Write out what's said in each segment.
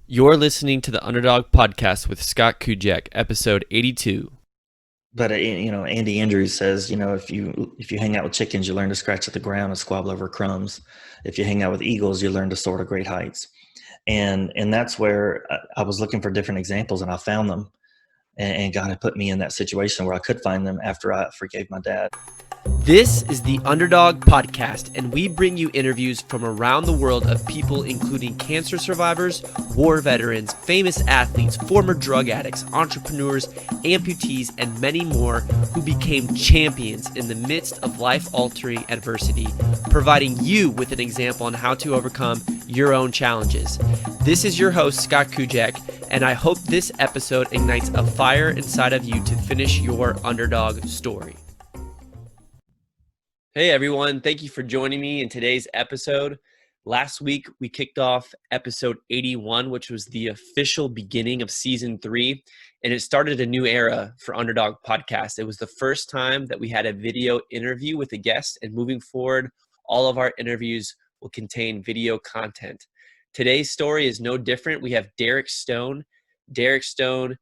You're listening to the Underdog Podcast with Scott Kujek, episode 82. But Andy Andrews says, if you hang out with chickens, you learn to scratch at the ground and squabble over crumbs. If you hang out with eagles, you learn to soar to great heights. And that's where I was looking for different examples, and I found them. And God had put me in that situation where I could find them after I forgave my dad. This is the Underdog Podcast, and we bring you interviews from around the world of people including cancer survivors, war veterans, famous athletes, former drug addicts, entrepreneurs, amputees, and many more who became champions in the midst of life-altering adversity, providing you with an example on how to overcome your own challenges. This is your host, Scott Kujek, and I hope this episode ignites a fire inside of you to finish your underdog story. Hey everyone, thank you for joining me in today's episode. Last week, we kicked off episode 81, which was the official beginning of season 3, and it started a new era for Underdog Podcast. It was the first time that we had a video interview with a guest, and moving forward, all of our interviews will contain video content. Today's story is no different. We have Derek Stone. Derek Stone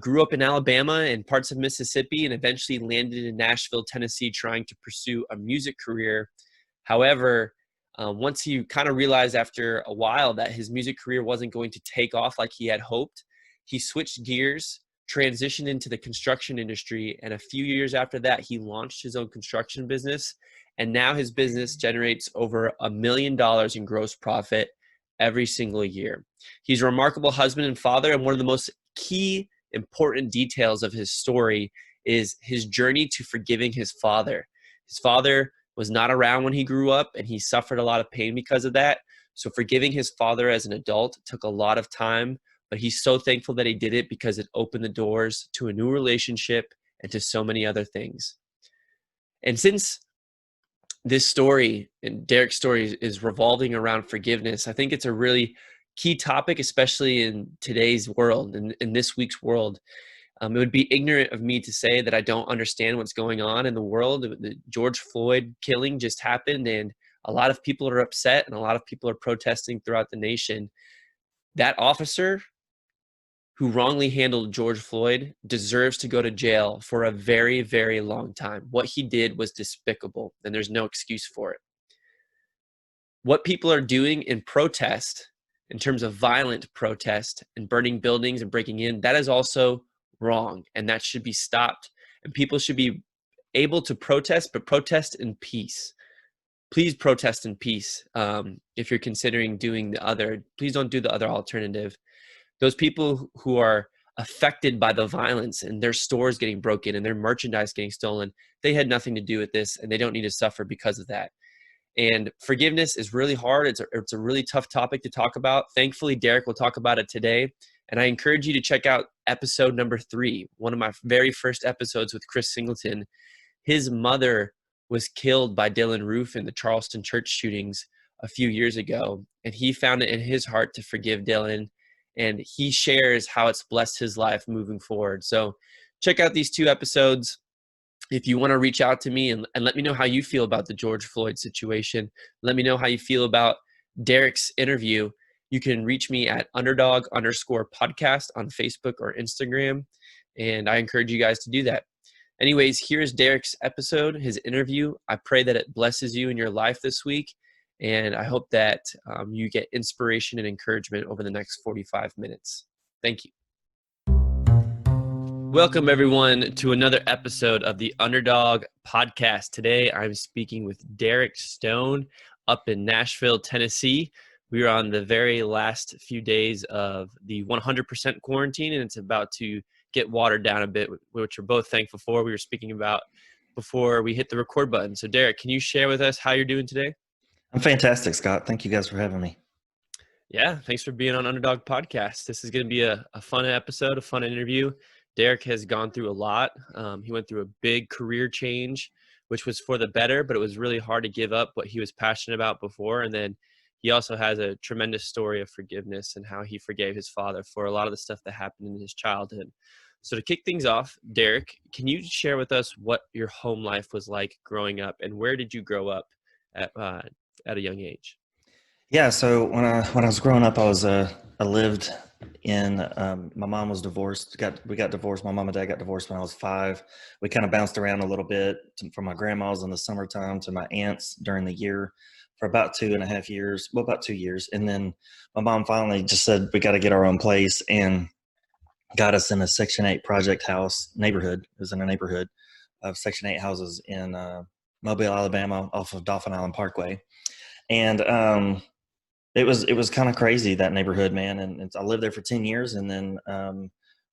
grew up in Alabama and parts of Mississippi and eventually landed in Nashville, Tennessee, trying to pursue a music career. However, once he kind of realized after a while that his music career wasn't going to take off like he had hoped, he switched gears, transitioned into the construction industry, and a few years after that, he launched his own construction business. And now his business generates over $1 million in gross profit every single year. He's a remarkable husband and father, and one of the most key important details of his story is his journey to forgiving his father. His father was not around when he grew up, and he suffered a lot of pain because of that. So forgiving his father as an adult took a lot of time, but he's so thankful that he did it because it opened the doors to a new relationship and to so many other things. And since this story and Derek's story is revolving around forgiveness, I think it's a really key topic, especially in today's world, in this week's world. It would be ignorant of me to say that I don't understand what's going on in the world. The George Floyd killing just happened, and a lot of people are upset, and a lot of people are protesting throughout the nation. That officer who wrongly handled George Floyd deserves to go to jail for a very, very long time. What he did was despicable, and there's no excuse for it. What people are doing in protest, in terms of violent protest and burning buildings and breaking in, that is also wrong, and that should be stopped. And people should be able to protest, but protest in peace. Please protest in peace. If you're considering doing the other, please don't do the other alternative. Those people who are affected by the violence and their stores getting broken and their merchandise getting stolen, they had nothing to do with this, and they don't need to suffer because of that. And forgiveness is really hard. It's a really tough topic to talk about. Thankfully, Derek will talk about it today. And I encourage you to check out episode number 3, one of my very first episodes with Chris Singleton. His mother was killed by Dylan Roof in the Charleston church shootings a few years ago. And he found it in his heart to forgive Dylan. And he shares how it's blessed his life moving forward. So check out these 2 episodes. If you want to reach out to me and let me know how you feel about the George Floyd situation, let me know how you feel about Derek's interview, you can reach me at underdog_podcast on Facebook or Instagram. And I encourage you guys to do that. Anyways, here's Derek's episode, his interview. I pray that it blesses you in your life this week. And I hope that you get inspiration and encouragement over the next 45 minutes. Thank you. Welcome, everyone, to another episode of the Underdog Podcast. Today, I'm speaking with Derek Stone up in Nashville, Tennessee. We are on the very last few days of the 100% quarantine, and it's about to get watered down a bit, which we're both thankful for. We were speaking about before we hit the record button. So, Derek, can you share with us how you're doing today? I'm fantastic, Scott. Thank you guys for having me. Yeah, thanks for being on Underdog Podcast. This is going to be a fun episode, a fun interview. Derek has gone through a lot. He went through a big career change, which was for the better, but it was really hard to give up what he was passionate about before. And then he also has a tremendous story of forgiveness and how he forgave his father for a lot of the stuff that happened in his childhood. So to kick things off, Derek, can you share with us what your home life was like growing up, and where did you grow up at a young age? Yeah. So when I was growing up, I lived in my mom was divorced. We got divorced. My mom and dad got divorced when I was 5. We kind of bounced around a little bit from my grandma's in the summertime to my aunt's during the year for about 2.5 years. Well, about 2 years, and then my mom finally just said we got to get our own place and got us in a Section 8 project house neighborhood. It was in a neighborhood of Section 8 houses in Mobile, Alabama, off of Dauphin Island Parkway, and it was kind of crazy, that neighborhood, man. And I lived there for 10 years, and then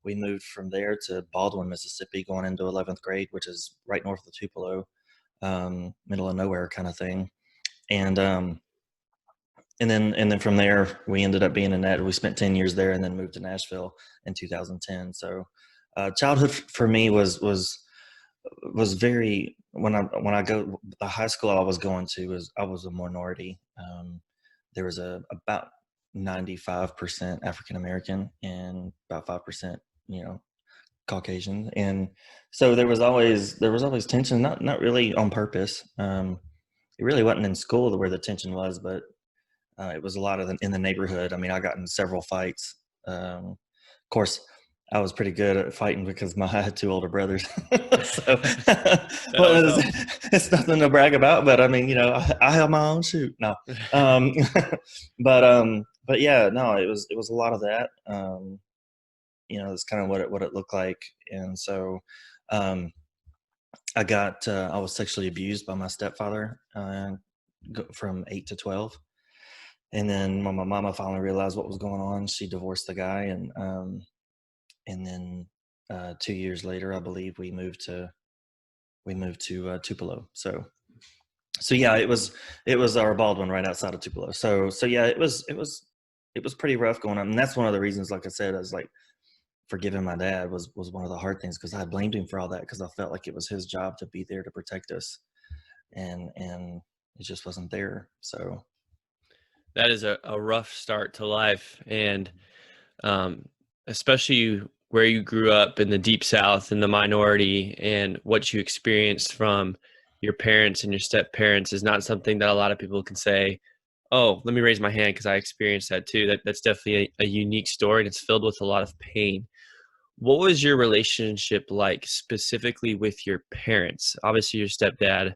we moved from there to Baldwin, Mississippi, going into 11th grade, which is right north of Tupelo, middle of nowhere kind of thing. And and then from there we ended up being in that. We spent 10 years there, and then moved to Nashville in 2010. So childhood for me was very, when I go, the high school I was going to, was I was a minority. There was about 95% African American and about 5%, you know, Caucasian, and so there was always tension, not really on purpose. It really wasn't in school where the tension was, but it was a lot in the neighborhood. I mean, I got in several fights. Of course, I was pretty good at fighting because I had 2 older brothers. So, That always well, helps. it's nothing to brag about, but I mean, I have my own shoot. No, um, but yeah, no, it was a lot of that. It's kind of what it looked like, and so um, I was sexually abused by my stepfather from 8 to 12. And then when my mama finally realized what was going on, she divorced the guy, and then 2 years later, I believe we moved to Tupelo. So yeah, it was our Baldwin right outside of Tupelo. So yeah, it was pretty rough going on, and that's one of the reasons. Like I said, I was like, forgiving my dad was one of the hard things, because I blamed him for all that, because I felt like it was his job to be there to protect us, and it just wasn't there. So That is a rough start to life, and um, especially where you grew up in the deep South in the minority, and what you experienced from your parents and your step parents is not something that a lot of people can say, oh, let me raise my hand because I experienced that too. That's definitely a unique story, and it's filled with a lot of pain. What was your relationship like specifically with your parents? Obviously, your stepdad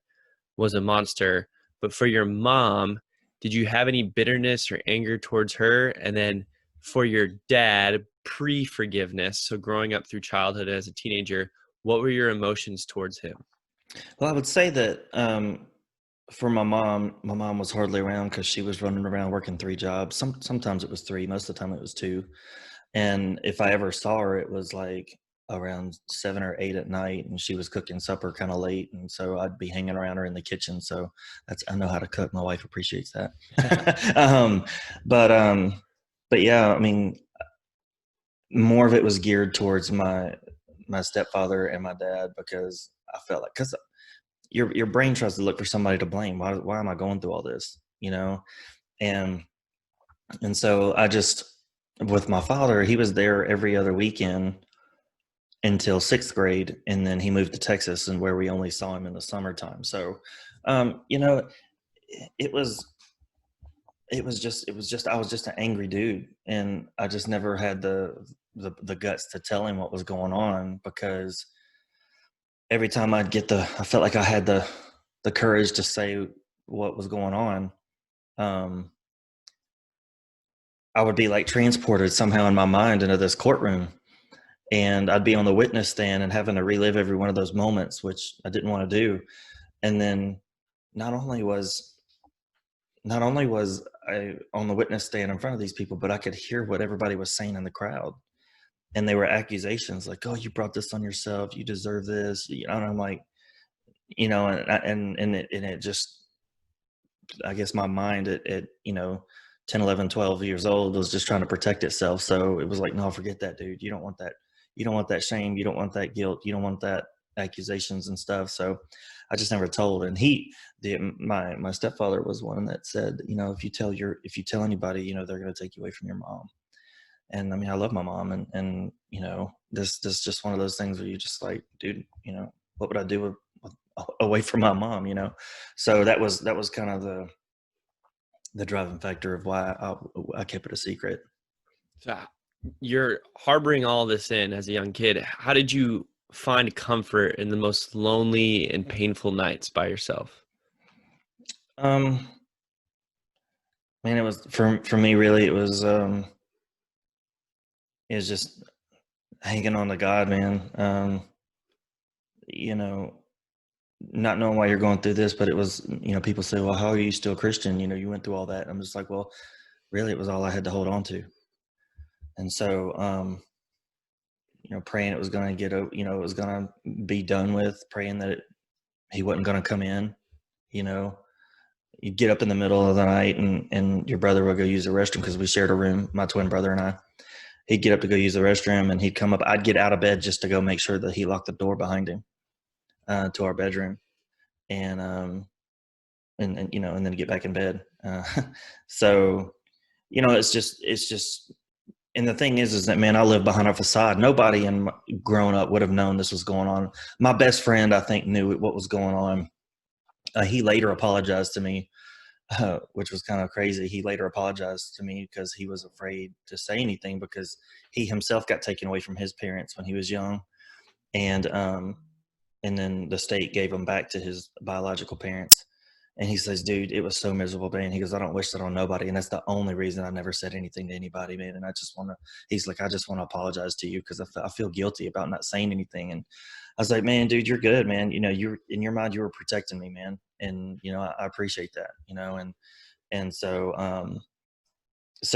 was a monster, but for your mom, did you have any bitterness or anger towards her? And then for your dad, pre forgiveness, so growing up through childhood as a teenager, what were your emotions towards him? well, I would say that for my mom was hardly around because she was running around working 3 jobs. Sometimes it was three, most of the time it was two. And if I ever saw her, it was like around 7 or 8 at night, and she was cooking supper kind of late, and so I'd be hanging around her in the kitchen. So I know how to cook. My wife appreciates that. um, but but yeah, I mean, more of it was geared towards my stepfather and my dad, because I felt like, because your brain tries to look for somebody to blame. Why am I going through all this? And so I just, with my father, he was there every other weekend until 6th grade, and then he moved to Texas, and where we only saw him in the summertime. So, um, you know, it was it was just I was just an angry dude, and I just never had the guts to tell him what was going on, because every time I felt like I had the courage to say what was going on. Um, I would be like transported somehow in my mind into this courtroom, and I'd be on the witness stand and having to relive every one of those moments, which I didn't want to do. And then not only was not only was I on the witness stand in front of these people, but I could hear what everybody was saying in the crowd, and they were accusations like, "Oh, you brought this on yourself. You deserve this." And I'm like, and it just, I guess my mind at 10, 11, 12 years old was just trying to protect itself. So it was like, no, forget that, dude. You don't want that. You don't want that shame. You don't want that guilt. You don't want that accusations and stuff. So I just never told. And my stepfather was one that said, if you tell anybody, they're going to take you away from your mom. And I mean, I love my mom, and this just one of those things where you just like, dude, what would I do away from my mom? So that was kind of the driving factor of why I kept it a secret. So you're harboring all this in as a young kid. How did you find comfort in the most lonely and painful nights by yourself? Um, Man, it was for me really. It was just hanging on to God, man. You know, not knowing why you're going through this, but it was, people say, well, how are you still Christian? You went through all that. I'm just like, well, really, it was all I had to hold on to. And so, praying it was going to it was going to be done with, praying that he wasn't going to come in, you know, you'd get up in the middle of the night and your brother would go use the restroom because we shared a room, my twin brother and I. He'd get up to go use the restroom and he'd come up. I'd get out of bed just to go make sure that he locked the door behind him to our bedroom. And, and then get back in bed. So, it's just, and the thing is that, man, I live behind a facade. Nobody growing up would have known this was going on. My best friend, I think, knew what was going on. He later apologized to me, which was kind of crazy. He later apologized to me because he was afraid to say anything because he himself got taken away from his parents when he was young. And, and then the state gave him back to his biological parents. And he says, dude, it was so miserable, man. He goes, I don't wish that on nobody. And that's the only reason I never said anything to anybody, man. And I just want to, he's like, I just want to apologize to you because I feel guilty about not saying anything. And I was like, man, dude, you're good, man. You're in your mind, you were protecting me, man. And, I appreciate that, and so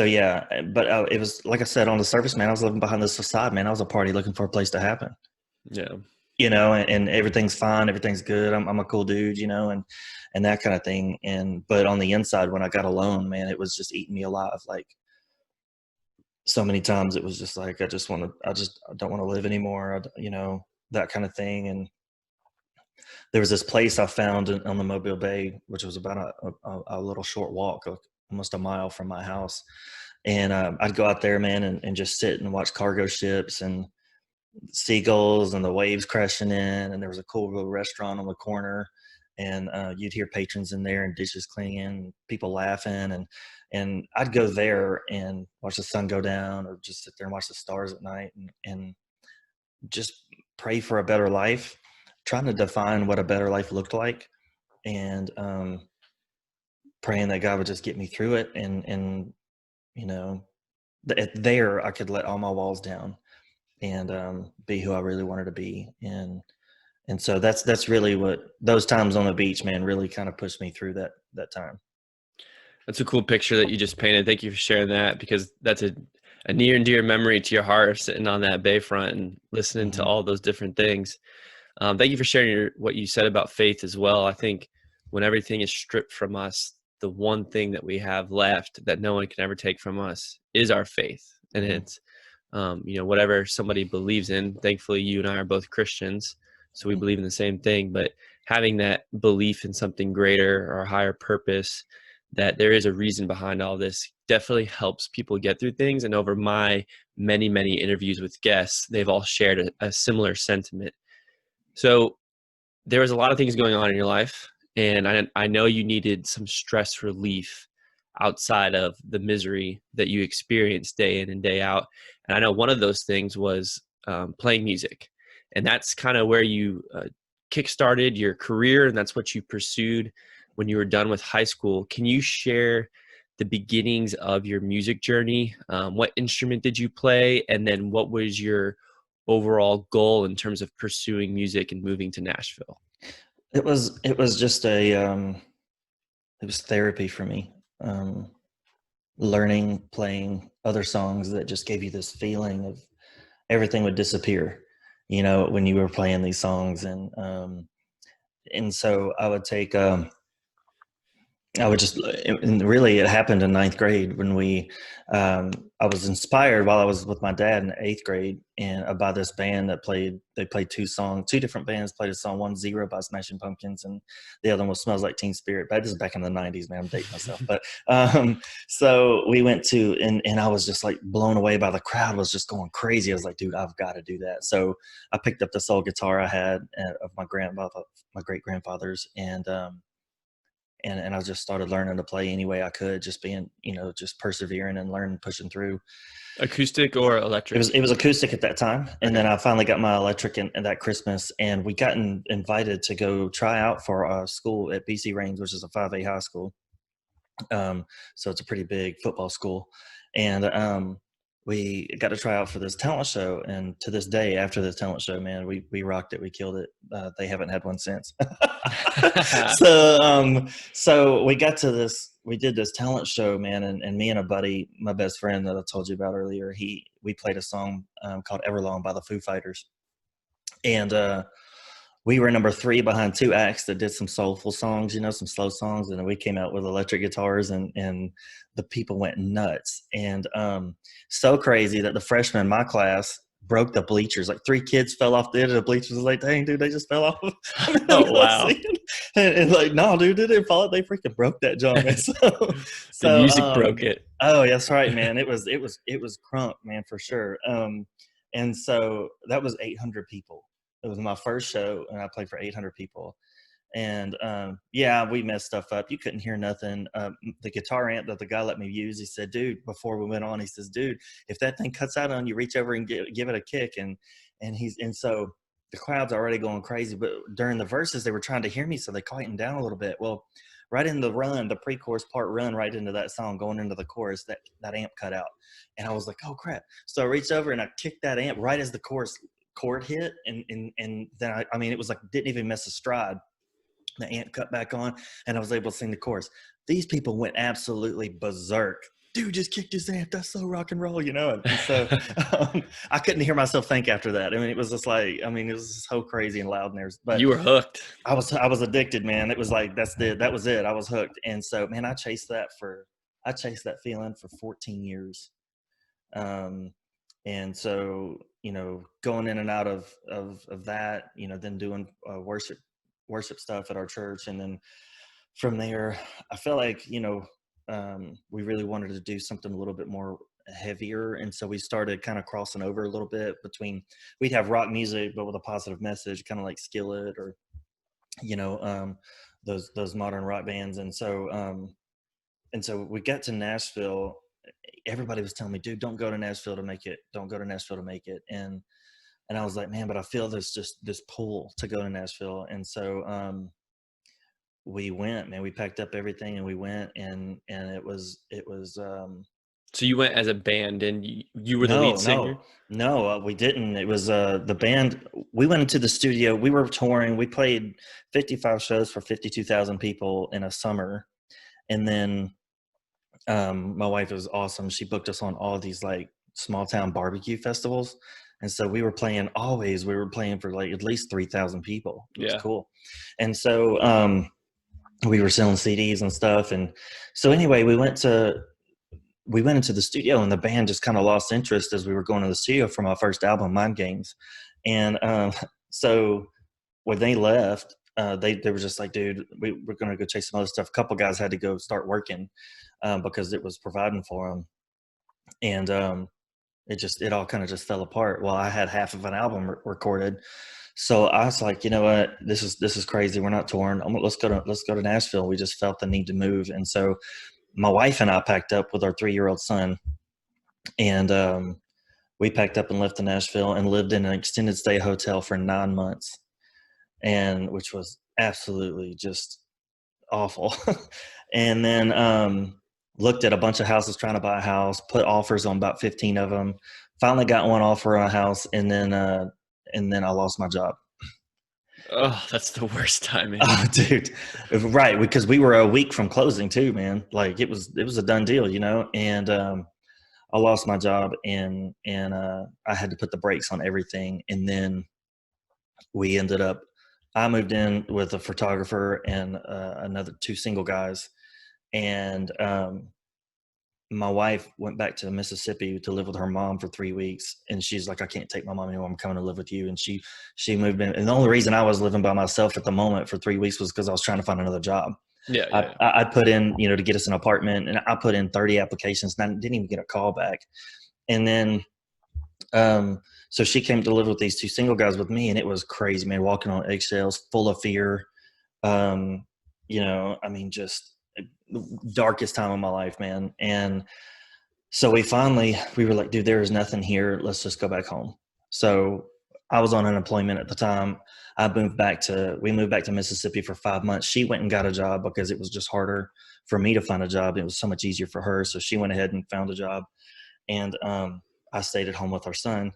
yeah, but it was, like I said, on the surface, man, I was living behind this facade, man. I was a party looking for a place to happen, Yeah. and everything's fine, everything's good. I'm a cool dude, and that kind of thing. But on the inside, when I got alone, man, it was just eating me alive. Like so many times it was just like, I don't want to live anymore, that kind of thing. And there was this place I found on the Mobile Bay, which was about a little short walk, almost a mile from my house. And I'd go out there, man, and just sit and watch cargo ships and seagulls and the waves crashing in. And there was a cool little restaurant on the corner, and you'd hear patrons in there and dishes cleaning, people laughing, and I'd go there and watch the sun go down, or just sit there and watch the stars at night, and just pray for a better life, trying to define what a better life looked like, and praying that God would just get me through it, and you know, there I could let all my walls down and be who I really wanted to be, and so that's really what those times on the beach, man, really kind of pushed me through that time. That's a cool picture that you just painted. Thank you for sharing that, because that's a near and dear memory to your heart, sitting on that bayfront and listening to Mm-hmm. all those different things. Thank you for sharing what you said about faith as well. I think when everything is stripped from us, the one thing that we have left that no one can ever take from us is our faith. And Mm-hmm. it's, whatever somebody believes in. Thankfully, you and I are both Christians, so we Mm-hmm. believe in the same thing. But having that belief in something greater or a higher purpose, that there is a reason behind all this, definitely helps people get through things. And over my many, many interviews with guests, they've all shared a similar sentiment. So there was a lot of things going on in your life, and I know you needed some stress relief outside of the misery that you experienced day in and day out. And I know one of those things was playing music, and that's kind of where you kickstarted your career, and that's what you pursued when you were done with high school. Can you share the beginnings of your music journey? What instrument did you play, and then what was your overall goal in terms of pursuing music and moving to Nashville? It was just it was therapy for me. Learning, playing other songs that just gave you this feeling of everything would disappear, when you were playing these songs. And so I would just, and really it happened in ninth grade when I was inspired while I was with my dad in eighth grade, and by this band they played two different bands played a song, one Zero by Smashing Pumpkins, and the other one was Smells Like Teen Spirit. But this is back in the 90s, man, I'm dating myself. But, so we went and I was just like blown away by the crowd was just going crazy. I was like, dude, I've got to do that. So I picked up this old guitar I had of my great grandfather's, and I just started learning to play any way I could, just being, just persevering and learning, pushing through. Acoustic or electric? It was acoustic at that time, and then Okay. I finally got my electric in that Christmas, and we got invited to go try out for a school at BC Rains, which is a 5A high school. So it's a pretty big football school, and we got to try out for this talent show. And to this day, after the talent show, man, we rocked it. We killed it. They haven't had one since. So we got to this. We did this talent show, man, and me and a buddy, my best friend that I told you about earlier, we played a song called "Everlong" by the Foo Fighters, and we were number 3 behind 2 acts that did some soulful songs, some slow songs, and then we came out with electric guitars, and the people went nuts. And so crazy that the freshmen in my class broke the bleachers. Like 3 kids fell off the end of the bleachers. I was like, dang, dude, they just fell off. Oh, wow. And like, no, dude, they didn't fall. They freaking broke that junk. And The music broke it. Oh, that's right, man. It was crunk, man, for sure. And so that was 800 people. It was my first show, and I played for 800 people. And yeah, we messed stuff up. You couldn't hear nothing. The guitar amp that the guy let me use, he said, dude, before we went on, he says, dude, if that thing cuts out on you, reach over and give it a kick. And so the crowd's already going crazy. But during the verses, they were trying to hear me, so they quietened down a little bit. Well, right in the pre-chorus part run right into that song, going into the chorus, that amp cut out. And I was like, oh, crap. So I reached over and I kicked that amp right as the chord hit, and then I mean, it was like didn't even miss a stride. The amp cut back on, and I was able to sing the chorus. These people went absolutely berserk. Dude, just kicked his amp. That's so rock and roll, And so I couldn't hear myself think after that. I mean, it was just like, it was so crazy and loud in there. But You were hooked. I was addicted, man. It was like that was it. I was hooked, and so man, I chased that feeling for 14 years. And so, going in and out of that, then doing worship stuff at our church. And then from there, I felt like, we really wanted to do something a little bit more heavier. And so we started kind of crossing over a little bit between, we'd have rock music, but with a positive message, kind of like Skillet or, those modern rock bands. And so we got to Nashville. Everybody was telling me, dude, don't go to Nashville to make it. Don't go to Nashville to make it. And I was like, man, but I feel this pull to go to Nashville. And so we went, man. We packed up everything and we went, and it was So you went as a band, and you were the lead singer? No, we didn't. It was the band. We went into the studio. We were touring. We played 55 shows for 52,000 people in a summer. And then my wife was awesome. She booked us on all these like small town barbecue festivals. And so we were playing for like at least 3,000 people. It was cool. And so we were selling CDs and stuff. And so anyway, we went into the studio, and the band just kind of lost interest as we were going to the studio for my first album, Mind Games. And so when they left, they were just like, dude, we're going to go chase some other stuff. A couple guys had to go start working because it was providing for them. And it all kind of just fell apart. Well, I had half of an album recorded. So I was like, you know what, this is crazy. We're not touring. Let's go to Nashville. We just felt the need to move. And so my wife and I packed up with our 3-year-old son, and we packed up and left to Nashville and lived in an extended stay hotel for 9 months, and which was absolutely just awful. And then looked at a bunch of houses trying to buy a house, put offers on about 15 of them, finally got one offer on a house, and then I lost my job. Oh, that's the worst timing. Oh, dude. Right. Because we were a week from closing too, man. Like it was a done deal, and I lost my job, and I had to put the brakes on everything. And then I moved in with a photographer and another 2 single guys. And my wife went back to Mississippi to live with her mom for 3 weeks, and she's like, I can't take my mom anymore. I'm coming to live with you. And she moved in. And the only reason I was living by myself at the moment for 3 weeks was because I was trying to find another job. Yeah. I put in, to get us an apartment, and I put in 30 applications, and I didn't even get a call back. And then, so she came to live with these 2 single guys with me, and it was crazy, man, walking on eggshells, full of fear. I mean, just darkest time of my life, man. And so we were like, dude, there is nothing here. Let's just go back home. So I was on unemployment at the time. We moved back to Mississippi for 5 months. She went and got a job because it was just harder for me to find a job. It was so much easier for her. So she went ahead and found a job. And I stayed at home with our son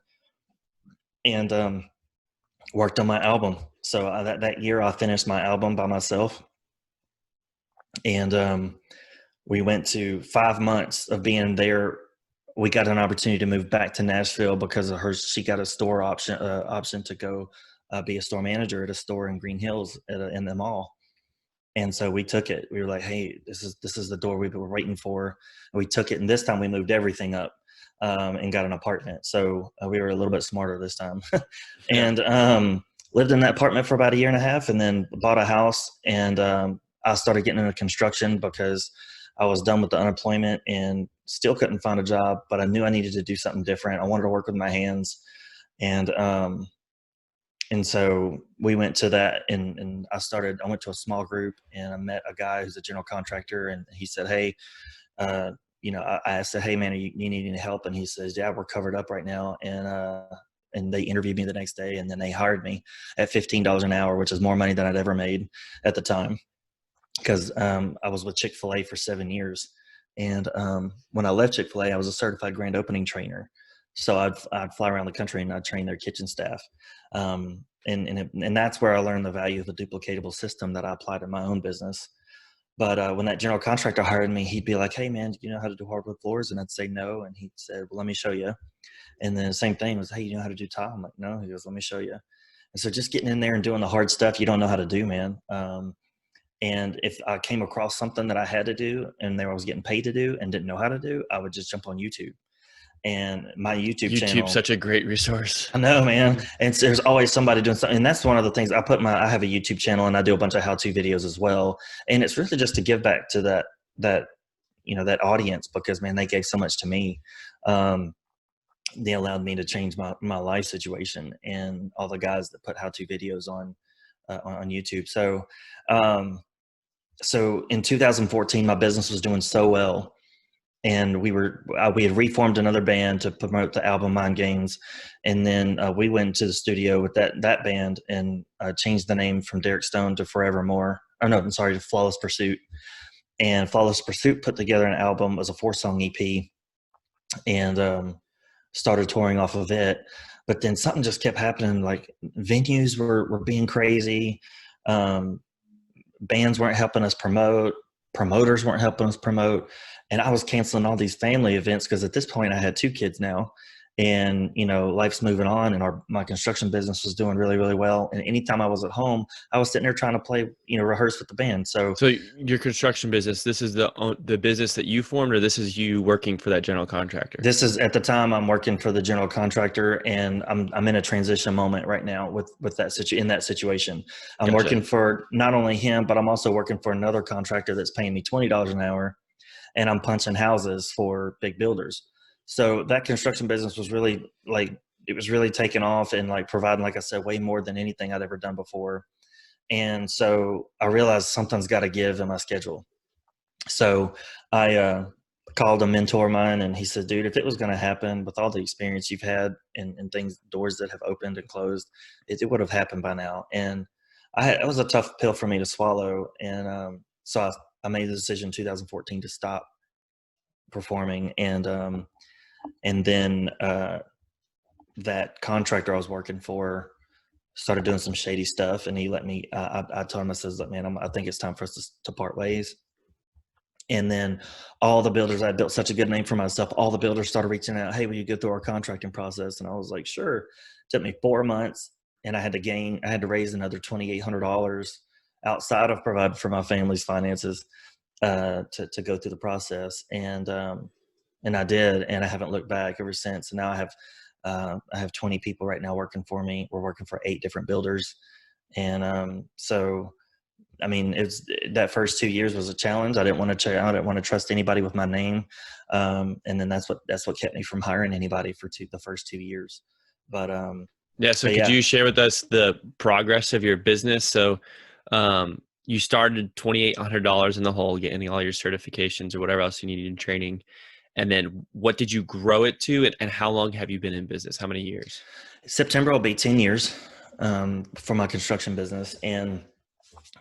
and worked on my album. So that year I finished my album by myself. And we went to 5 months of being there. We got an opportunity to move back to Nashville because of her. She got a store option to go be a store manager at a store in Green Hills in the mall. And so we took it. We were like, "Hey, this is the door we were waiting for." And we took it, and this time we moved everything up and got an apartment. So we were a little bit smarter this time, Yeah. and lived in that apartment for about a year and a half, and then bought a house. And I started getting into construction because I was done with the unemployment and still couldn't find a job, but I knew I needed to do something different. I wanted to work with my hands. And so we went to that, and I went to a small group, and I met a guy who's a general contractor, and he said, "Hey, I said, hey man, you need any help?" And he says, "Yeah, we're covered up right now." And they interviewed me the next day, and then they hired me at $15 an hour, which is more money than I'd ever made at the time, because I was with Chick-fil-A for 7 years. And when I left Chick-fil-A, I was a certified grand opening trainer. So I'd fly around the country and I'd train their kitchen staff. And that's where I learned the value of a duplicatable system that I applied in my own business. But when that general contractor hired me, he'd be like, "Hey man, do you know how to do hardwood floors?" And I'd say no. And he said, "Well, let me show you." And then the same thing was, "Hey, you know how to do tile?" I'm like, "No." He goes, "Let me show you." And so just getting in there and doing the hard stuff you don't know how to do, man. And if I came across something that I had to do and there I was getting paid to do and didn't know how to do, I would just jump on YouTube. And my YouTube YouTube's channel, such a great resource. I know, man. And so there's always somebody doing something. And that's one of the things I have a YouTube channel and I do a bunch of how-to videos as well. And it's really just to give back to that audience, because man, they gave so much to me. They allowed me to change my life situation, and all the guys that put how-to videos on YouTube. So in 2014, my business was doing so well, and we had reformed another band to promote the album Mind Games, and then we went to the studio with that band and changed the name from Derek Stone to Forevermore. Oh no, I'm sorry, to Flawless Pursuit. And Flawless Pursuit put together an album. It was a 4-song EP, and started touring off of it. But then something just kept happening. Like venues were being crazy. Bands weren't helping us promote. Promoters weren't helping us promote. And I was canceling all these family events because at this point I had 2 kids now, and life's moving on, and my construction business was doing really, really well. And anytime I was at home, I was sitting there trying to play, rehearse with the band. So So your construction business, this is the business that you formed, or this is you working for that general contractor? this is, at the time, I'm working for the general contractor, and I'm in a transition moment right now with in that situation. I'm Gotcha. working for not only him, but I'm also working for another contractor that's paying me $20 an hour, and I'm punching houses for big builders. So that construction business was really it was really taking off and providing, like I said, way more than anything I'd ever done before. And so I realized something's got to give in my schedule. So I called a mentor of mine, and he said, "Dude, if it was going to happen with all the experience you've had and things, doors that have opened and closed, it would have happened by now." And it was a tough pill for me to swallow. And so I made the decision in 2014 to stop performing. And then that contractor I was working for started doing some shady stuff, and he let me. I told him, I says, "Look, man, I think it's time for us to part ways." And then all the builders, I built such a good name for myself. All the builders started reaching out, "Hey, will you go through our contracting process?" And I was like, "Sure." It took me 4 months, and I had to raise another $2,800 outside of providing for my family's finances to go through the process. And I did, and I haven't looked back ever since. And now I have 20 people right now working for me. We're working for 8 different builders, and so I mean, it's that first 2 years was a challenge. I didn't want to trust anybody with my name, and then that's what kept me from hiring anybody for the first 2 years. But Yeah. So but could yeah, you share with us the progress of your business? So you started $2,800 in the hole, getting all your certifications or whatever else you needed in training. And then what did you grow it to? And how long have you been in business? How many years? September will be 10 years for my construction business. And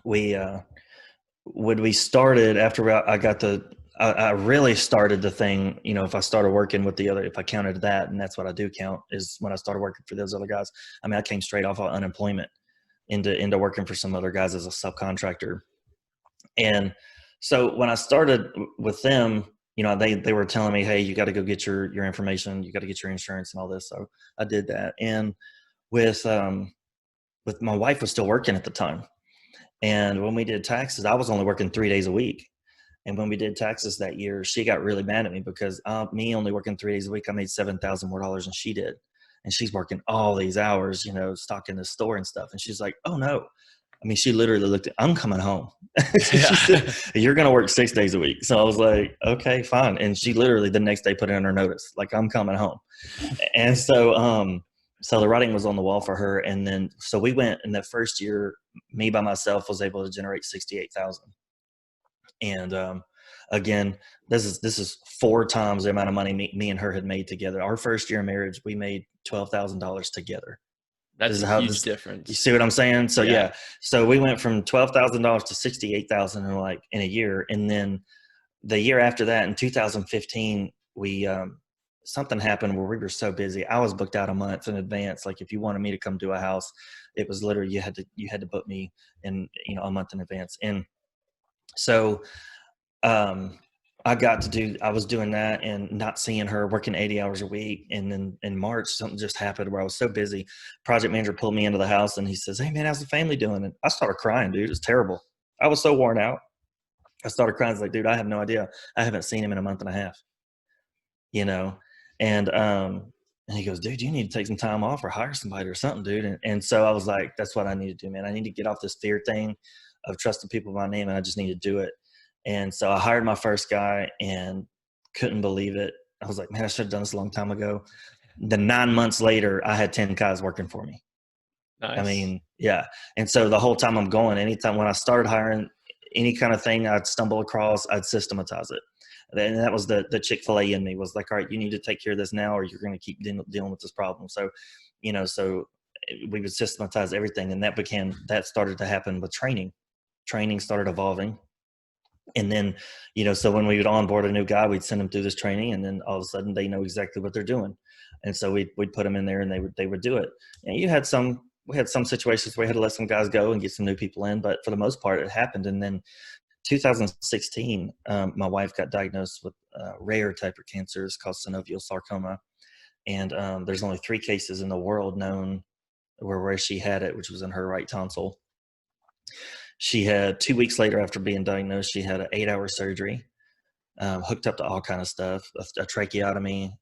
we, when we started, after I got I really started the thing, you know, if I started working with the other, if I counted that, and that's what I do count, is when I started working for those other guys. I mean, I came straight off of unemployment into working for some other guys as a subcontractor. And so when I started with them, you know, they were telling me, hey, you got to go get your information, you got to get your insurance and all this. So I did that. And with my wife was still working at the time. And when we did taxes, I was only working 3 days a week. And when we did taxes that year, she got really mad at me because me only working 3 days a week, I made $7,000 more than she did. And she's working all these hours, you know, stocking the store and stuff. And she's like, oh no. I mean, she literally looked at, I'm coming home. She said, you're going to work 6 days a week. So I was like, okay, fine. And she literally the next day put in her notice, like, I'm coming home. And so the writing was on the wall for her. And then, so we went in that first year, me by myself was able to generate 68,000. And again, this is 4 times the amount of money me and her had made together. Our first year of marriage, we made $12,000 together. That's a huge difference. You see what I'm saying? So yeah. So we went from $12,000 to 68,000 in a year. And then the year after that, in 2015, we something happened where we were so busy. I was booked out a month in advance. Like, if you wanted me to come do a house, it was literally you had to book me in, you know, a month in advance. And so I was doing that and not seeing her, working 80 hours a week. And then in March, something just happened where I was so busy. Project manager pulled me into the house and he says, hey man, how's the family doing? And I started crying, dude. It was terrible. I was so worn out. I started crying. I was like, dude, I have no idea. I haven't seen him in a month and a half, you know? And he goes, dude, you need to take some time off or hire somebody or something, dude. And so I was like, that's what I need to do, man. I need to get off this fear thing of trusting people with my name, and I just need to do it. And so I hired my first guy and couldn't believe it. I was like, man, I should have done this a long time ago. Then 9 months later, I had 10 guys working for me. Nice. I mean, yeah. And so the whole time I'm going, anytime when I started hiring any kind of thing I'd stumble across, I'd systematize it. And that was the Chick-fil-A in me, was like, all right, you need to take care of this now or you're going to keep dealing with this problem. So, you know, so we would systematize everything. And that started to happen with training. Training started evolving. And then, you know, so when we would onboard a new guy, we'd send them through this training, and then all of a sudden they know exactly what they're doing. And so we'd put them in there, and they would do it. And we had some situations where we had to let some guys go and get some new people in, but for the most part, it happened. And then 2016, my wife got diagnosed with a rare type of cancer. It's called synovial sarcoma. And there's only 3 cases in the world known where she had it, which was in her right tonsil. She had 2 weeks later after being diagnosed, she had an 8-hour surgery, hooked up to all kind of stuff, a tracheotomy,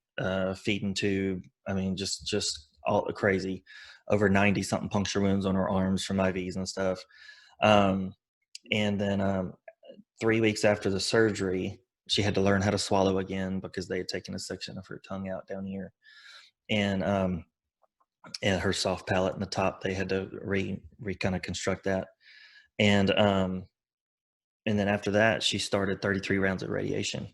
feeding tube. I mean, just all crazy. Over 90 something puncture wounds on her arms from IVs and stuff. And then 3 weeks after the surgery, she had to learn how to swallow again because they had taken a section of her tongue out down here. And her soft palate in the top, they had to kind of construct that. And then after that, she started 33 rounds of radiation,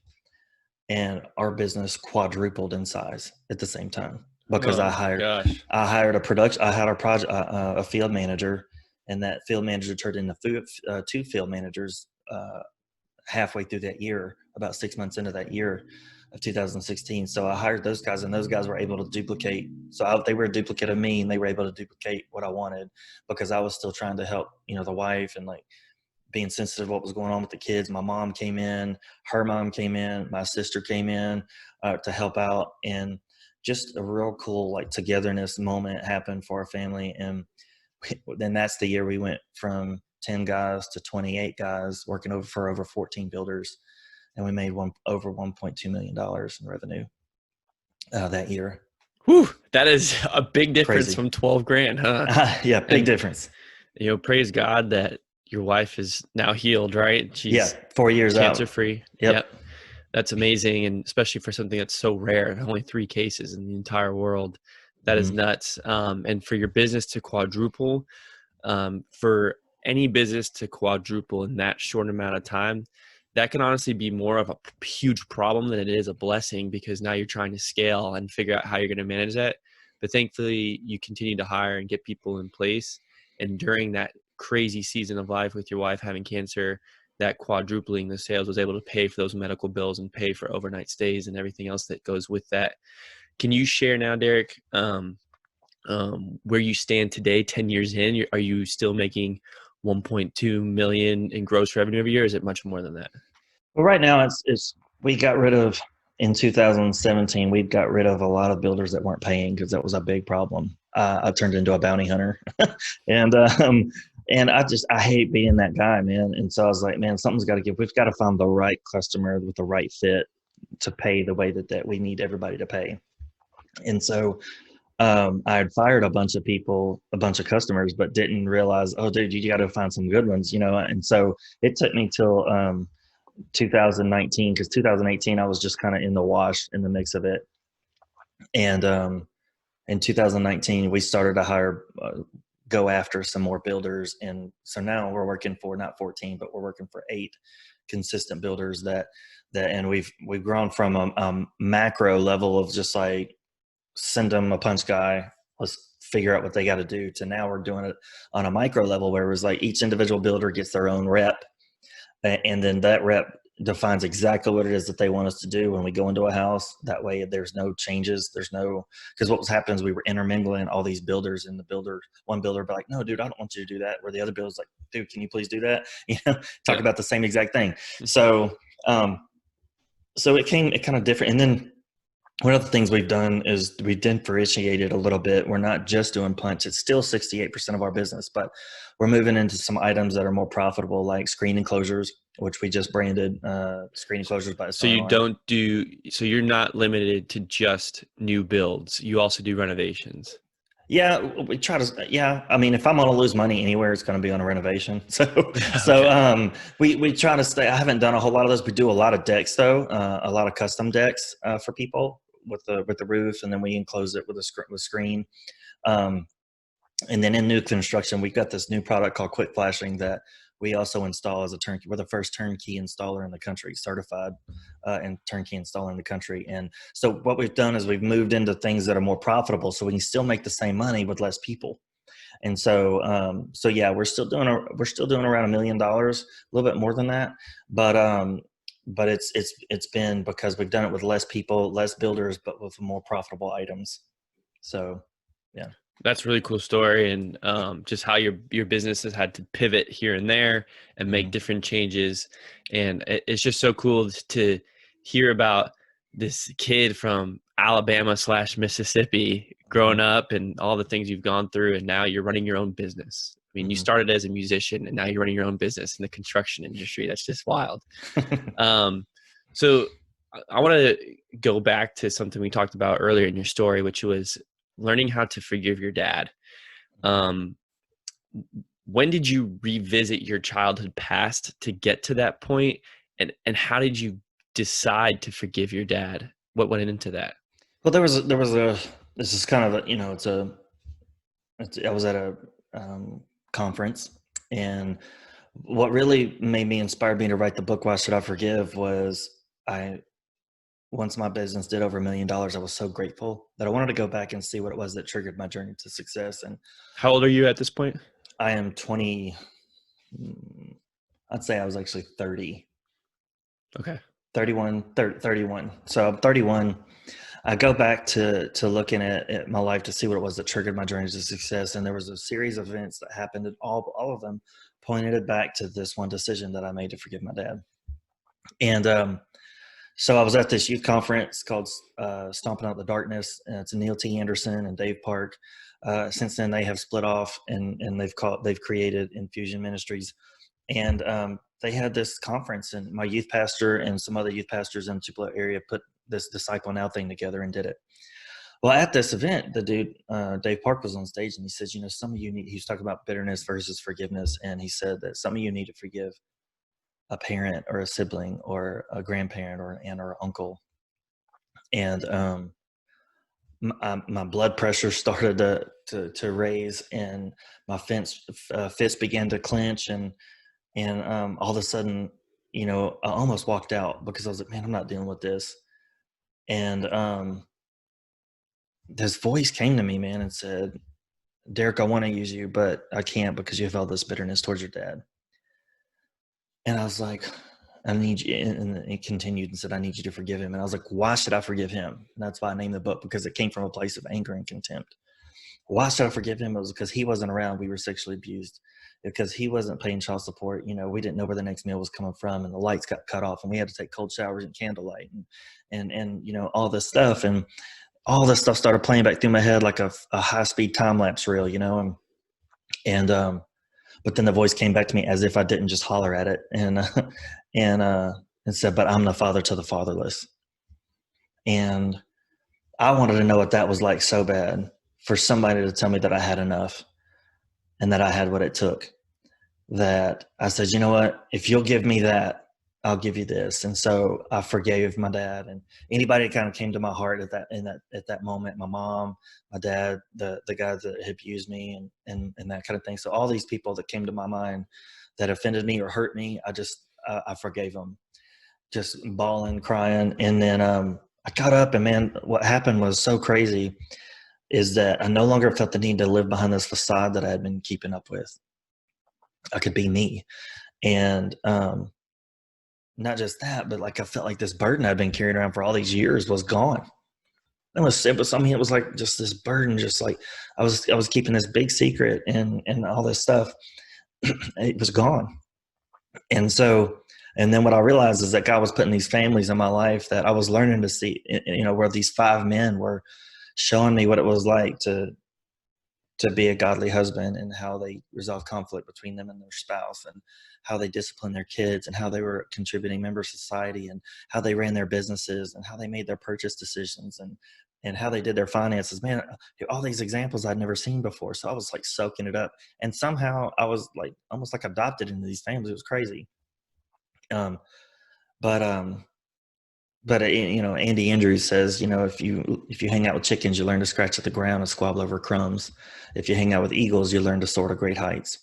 and our business quadrupled in size at the same time because I hired a field manager, and that field manager turned into 2 field managers halfway through that year, about 6 months into that year of 2016. So I hired those guys, and those guys were able to duplicate. So they were a duplicate of me, and they were able to duplicate what I wanted because I was still trying to help, you know, the wife, and like being sensitive to what was going on with the kids. My mom came in, her mom came in, my sister came in to help out, and just a real cool like togetherness moment happened for our family. And then that's the year we went from 10 guys to 28 guys working for over 14 builders. And we made over $1.2 million in revenue that year. Whew, that is a big difference. Crazy. From 12 grand, huh? Yeah, big difference. You know, praise God that your wife is now healed, right? She's 4 years cancer-free. Yep. That's amazing. And especially for something that's so rare, only 3 cases in the entire world. That is nuts. And for your business to quadruple, for any business to quadruple in that short amount of time, that can honestly be more of a huge problem than it is a blessing, because now you're trying to scale and figure out how you're going to manage that. But thankfully, you continue to hire and get people in place. And during that crazy season of life with your wife having cancer, that quadrupling the sales was able to pay for those medical bills and pay for overnight stays and everything else that goes with that. Can you share now, Derek, where you stand today, 10 years in? Are you still making 1.2 million in gross revenue every year? Or is it much more than that? Well, right now it's we got rid of in 2017. We got rid of a lot of builders that weren't paying because that was a big problem. I turned into a bounty hunter, and I hate being that guy, man. And so I was like, man, something's got to give. We've got to find the right customer with the right fit to pay the way that we need everybody to pay. And so I had fired a bunch of people, a bunch of customers, but didn't realize, oh, dude, you got to find some good ones, you know. And so it took me till 2019, because 2018 I was just kind of in the wash, in the mix of it. And in 2019 we started to hire, go after some more builders, and so now we're working for not 14, but we're working for 8 consistent builders and we've grown from a macro level of just like send them a punch guy, let's figure out what they got to do, to now we're doing it on a micro level where it was like each individual builder gets their own rep, and then that rep defines exactly what it is that they want us to do when we go into a house. That way there's no changes, there's no, because what was happening is we were intermingling all these builders, and one builder be like, no dude, I don't want you to do that, where the other builder's like, dude, can you please do that? Talk Yeah. about the same exact thing. So it kind of different. And then one of the things we've done is we differentiated a little bit. We're not just doing punch. It's still 68% of our business, but we're moving into some items that are more profitable, like screen enclosures, which we just branded screen enclosures by So you Starline. don't do, so you're not limited to just new builds. You also do renovations. Yeah, we try to. Yeah, I mean, if I'm going to lose money anywhere, it's going to be on a renovation. Okay. We try to stay. I haven't done a whole lot of those. We do a lot of decks though, a lot of custom decks for people with the roof, and then we enclose it with with screen. Um, And then in new construction, we've got this new product called Quick Flashing that we also install as a turnkey. We're the first turnkey installer in the country, certified and turnkey installer in the country. And so what we've done is we've moved into things that are more profitable, so we can still make the same money with less people. And so yeah, we're still doing around $1 million, a little bit more than that, but it's been because we've done it with less people, less builders, but with more profitable items. So yeah. That's a really cool story, and just how your business has had to pivot here and there and make Mhm. different changes. And it's just so cool to hear about this kid from Alabama / Mississippi growing Mhm. up and all the things you've gone through, and now you're running your own business. I mean, you Mhm. started as a musician, and now you're running your own business in the construction industry. That's just wild. Um, so I want to go back to something we talked about earlier in your story, which was learning how to forgive your dad. Um, when did you revisit your childhood past to get to that point, and how did you decide to forgive your dad? What went into that? Well, there was a this is kind of a, I was at a conference, and what really made me inspired me to write the book, Why Should I Forgive, was I once my business did over $1 million, I was so grateful that I wanted to go back and see what it was that triggered my journey to success. And How old are you at this point? I am 20. I'd say I was actually 30, Okay. 31, 31. So I'm 31. I go back to looking at my life to see what it was that triggered my journey to success, and there was a series of events that happened, and all of them pointed it back to this one decision that I made to forgive my dad. And so I was at this youth conference called Stomping Out the Darkness. And it's Neil T. Anderson and Dave Park. Since then, they have split off, and they've created Infusion Ministries. And they had this conference, and my youth pastor and some other youth pastors in the Tupelo area put this Disciple Now thing together and did it. Well, at this event, the dude, Dave Park, was on stage, and he says, some of you need, he was talking about bitterness versus forgiveness. And he said that some of you need to forgive a parent or a sibling or a grandparent or an aunt or uncle. And my blood pressure started to raise, and my fist began to clench, and all of a sudden, I almost walked out because I was like, man, I'm not dealing with this. And this voice came to me, man, and said, Derek, I want to use you, but I can't because you have all this bitterness towards your dad. And I was like, I need you. And it continued and said, I need you to forgive him. And I was like, why should I forgive him? And that's why I named the book, because it came from a place of anger and contempt. Why should I forgive him? It was because he wasn't around. We were sexually abused, because he wasn't paying child support. We didn't know where the next meal was coming from, and the lights got cut off, and we had to take cold showers and candlelight, and all this stuff. And all this stuff started playing back through my head like a high-speed time-lapse reel, and but then the voice came back to me as if I didn't just holler at it, and and said, but I'm the father to the fatherless. And I wanted to know what that was like so bad, for somebody to tell me that I had enough and that I had what it took, that I said, you know what, if you'll give me that, I'll give you this. And so I forgave my dad, and anybody that kind of came to my heart at that moment, my mom, my dad, the guy that had abused me, and that kind of thing. So all these people that came to my mind that offended me or hurt me, I forgave them, just bawling, crying. And then I got up, and man, what happened was so crazy, is that I no longer felt the need to live behind this facade that I had been keeping up with. I could be me. And not just that, but like I felt like this burden I'd been carrying around for all these years was gone. It was like just this burden, just like I was keeping this big secret and all this stuff. It was gone. And so, and then what I realized is that God was putting these families in my life that I was learning to see, where these 5 men were showing me what it was like to be a godly husband, and how they resolve conflict between them and their spouse, and how they discipline their kids, and how they were contributing members of society, and how they ran their businesses, and how they made their purchase decisions, and how they did their finances. Man, all these examples I'd never seen before. So I was like soaking it up, and somehow I was like almost like adopted into these families. It was crazy. Um, but Andy Andrews says, if you hang out with chickens, you learn to scratch at the ground and squabble over crumbs. If you hang out with eagles, you learn to soar to great heights.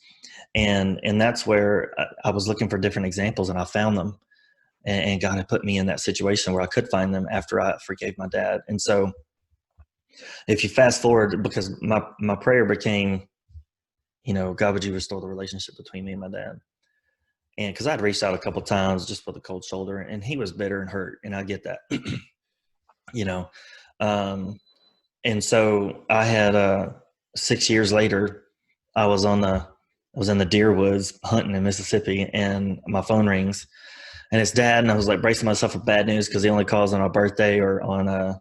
And that's where I was looking for different examples, and I found them. And God had put me in that situation where I could find them after I forgave my dad. And so, if you fast forward, because my prayer became, God, would you restore the relationship between me and my dad? And because I'd reached out a couple times just with a cold shoulder, and he was bitter and hurt, and I get that. you know um and so I had 6 years later, I was in the deer woods hunting in Mississippi, and my phone rings, and it's dad. And I was like bracing myself for bad news, because he only calls on our birthday, or on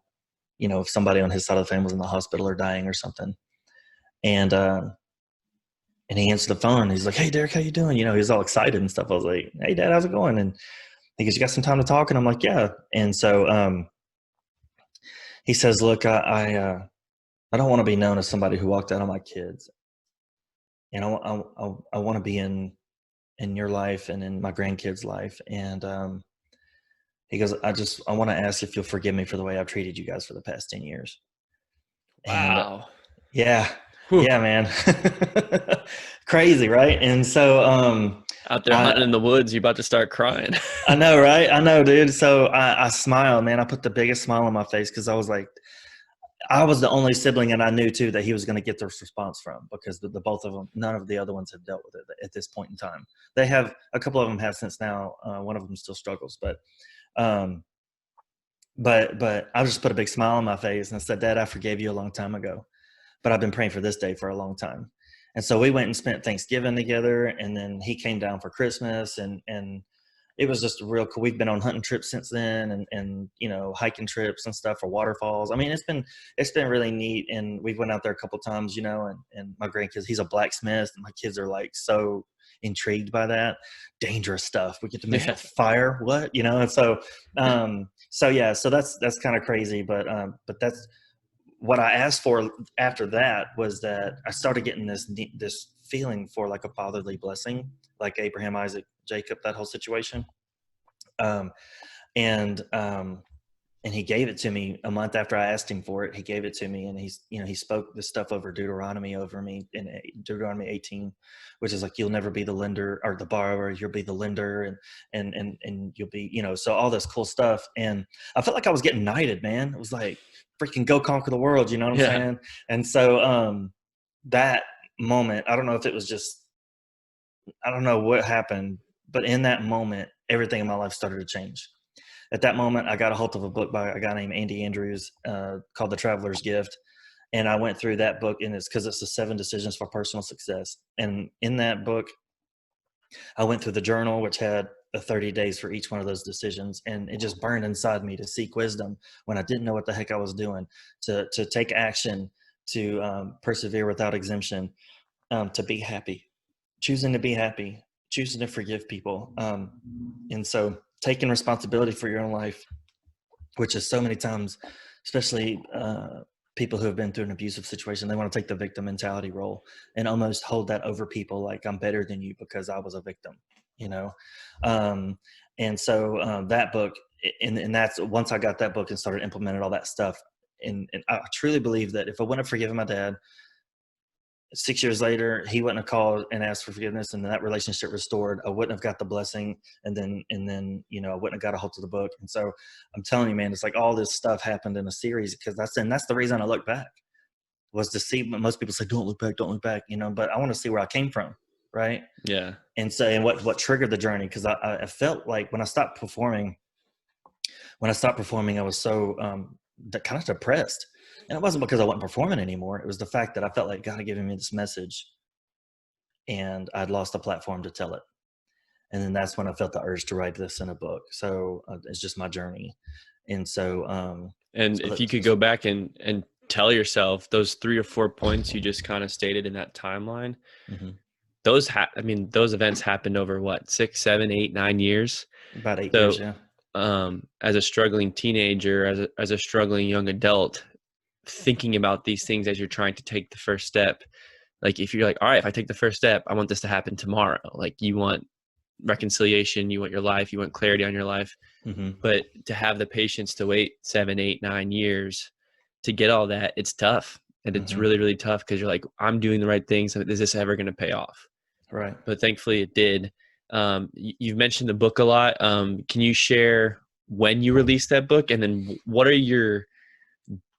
if somebody on his side of the family was in the hospital or dying or something. And uh and he answered the phone, and he's like, hey Derek, how you doing? He was all excited and stuff. I was like, hey dad, how's it going? And he goes, you got some time to talk? And I'm like, yeah. And so he says, look, I don't want to be known as somebody who walked out on my kids, and I want to be in your life and in my grandkids' life. And he goes, I want to ask if you'll forgive me for the way I've treated you guys for the past 10 years. And Wow. yeah, Whew. yeah, man, crazy, right? And so Out there I hunting in the woods, you about to start crying. I know, right? I know, dude. So I smiled, man. I put the biggest smile on my face, because I was like, I was the only sibling, and I knew too that he was going to get this response from, because the both of them, none of the other ones have dealt with it at this point in time. They have, a couple of them have since now. One of them still struggles, um, but I just put a big smile on my face, and I said, Dad, I forgave you a long time ago, but I've been praying for this day for a long time. And so we went and spent Thanksgiving together, and then he came down for Christmas, and it was just real cool. We've been on hunting trips since then, and hiking trips and stuff for waterfalls. I mean, it's been really neat. And we went out there a couple times, and my grandkids, he's a blacksmith, and my kids are like so intrigued by that dangerous stuff. We get to mess Yeah. with fire, what, and so yeah, so that's kind of crazy. But that's what I asked for after that, was that I started getting this feeling for like a fatherly blessing, like Abraham, Isaac, Jacob, that whole situation. Um, and and he gave it to me a month after I asked him for it. He gave it to me, and he spoke this stuff over Deuteronomy over me in Deuteronomy 18, which is like, you'll never be the lender or the borrower, you'll be the lender, and you'll be, so all this cool stuff. And I felt like I was getting knighted, man. It was like, freaking go conquer the world, you know what I'm Yeah. saying? And so that moment, I don't know if it was just, I don't know what happened, but in that moment, everything in my life started to change. At that moment, I got a hold of a book by a guy named Andy Andrews called The Traveler's Gift. And I went through that book, and it's because it's the 7 decisions for personal success. And in that book, I went through the journal, which had 30 days for each one of those decisions. And it just burned inside me to seek wisdom when I didn't know what the heck I was doing, to take action, to persevere without exemption, to be happy, choosing to be happy, choosing to forgive people. And so taking responsibility for your own life, which is so many times, especially people who have been through an abusive situation, they want to take the victim mentality role and almost hold that over people, like I'm better than you because I was a victim, you know? And so that book, and that's once I got that book and started implementing all that stuff. And I truly believe that if I wouldn't have forgiven my dad, 6 years later, he wouldn't have called and asked for forgiveness, and that relationship restored. I wouldn't have got the blessing, and then I wouldn't have got a hold of the book. And so I'm telling you, man, it's like all this stuff happened in a series, because that's the reason I look back, was to see. Most people say, don't look back, but I want to see where I came from, right? Yeah. And so, and what triggered the journey, because I felt like when I stopped performing, I was so kind of depressed. And it wasn't because I wasn't performing anymore. It was the fact that I felt like God had given me this message, and I'd lost a platform to tell it. And then that's when I felt the urge to write this in a book. So it's just my journey. And so, And if you could go back and tell yourself those 3 or 4 points you just kind of stated in that timeline, mm-hmm. those events happened over what, 6, 7, 8, 9 years? About 8 So, years, yeah. As a struggling teenager, as a struggling young adult, thinking about these things as you're trying to take the first step, like if you're like, all right, if I take the first step, I want this to happen tomorrow. Like you want reconciliation, you want your life, you want clarity on your life. Mm-hmm. But to have the patience to wait 7, 8, 9 years to get all that, it's tough. And it's Mm-hmm. really, really tough, because you're like, I'm doing the right things. So is this ever going to pay off? Right. But thankfully it did. You've mentioned the book a lot. Can you share when you released that book, and then what are your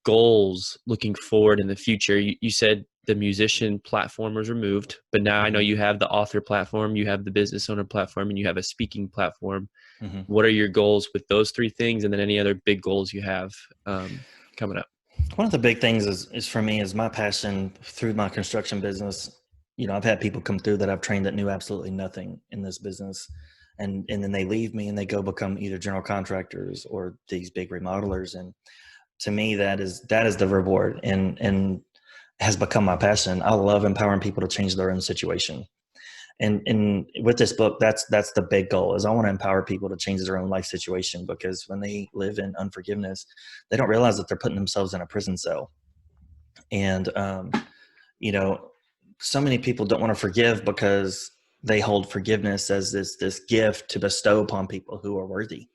goals looking forward in the future? You said the musician platform was removed, but now I know you have the author platform, you have the business owner platform, and you have a speaking platform. Mm-hmm. What are your goals with those 3 things, and then any other big goals you have coming up? One of the big things is for me is my passion through my construction business. I've had people come through that I've trained that knew absolutely nothing in this business. And then they leave me and they go become either general contractors or these big remodelers. And to me, that is the reward, and has become my passion. I love empowering people to change their own situation. And with this book, that's the big goal, is I want to empower people to change their own life situation, because when they live in unforgiveness, they don't realize that they're putting themselves in a prison cell. And so many people don't want to forgive because they hold forgiveness as this gift to bestow upon people who are worthy.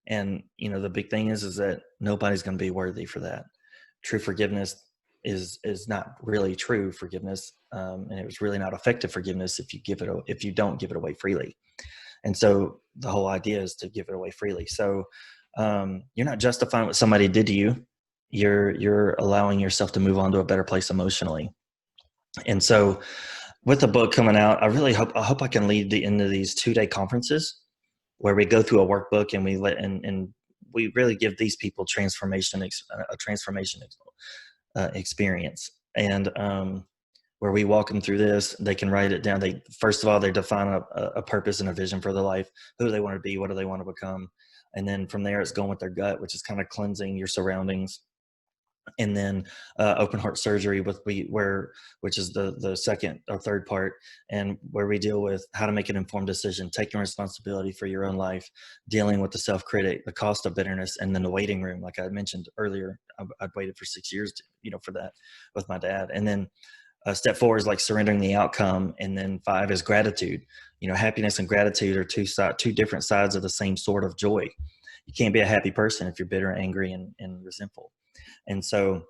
And the big thing is that nobody's going to be worthy for that. True forgiveness is not really true forgiveness, and it was really not effective forgiveness if you don't give it away freely. And so the whole idea is to give it away freely. So you're not justifying what somebody did to you. You're allowing yourself to move on to a better place emotionally. And so with the book coming out, I hope I can lead into these 2-day conferences where we go through a workbook, and we really give these people a transformation experience. And where we walk them through this, they can write it down. First of all, they define a purpose and a vision for their life, who they want to be, what do they want to become. And then from there, it's going with their gut, which is kind of cleansing your surroundings. And then open heart surgery, which is the second or third part, and where we deal with how to make an informed decision, taking responsibility for your own life, dealing with the self-critic, the cost of bitterness, and then the waiting room. Like I mentioned earlier, I'd waited for 6 years for that with my dad. And then step 4 is like surrendering the outcome, and then 5 is gratitude. Happiness and gratitude are two different sides of the same sort of joy. you can't be a happy person if you're bitter, angry, and resentful. And so,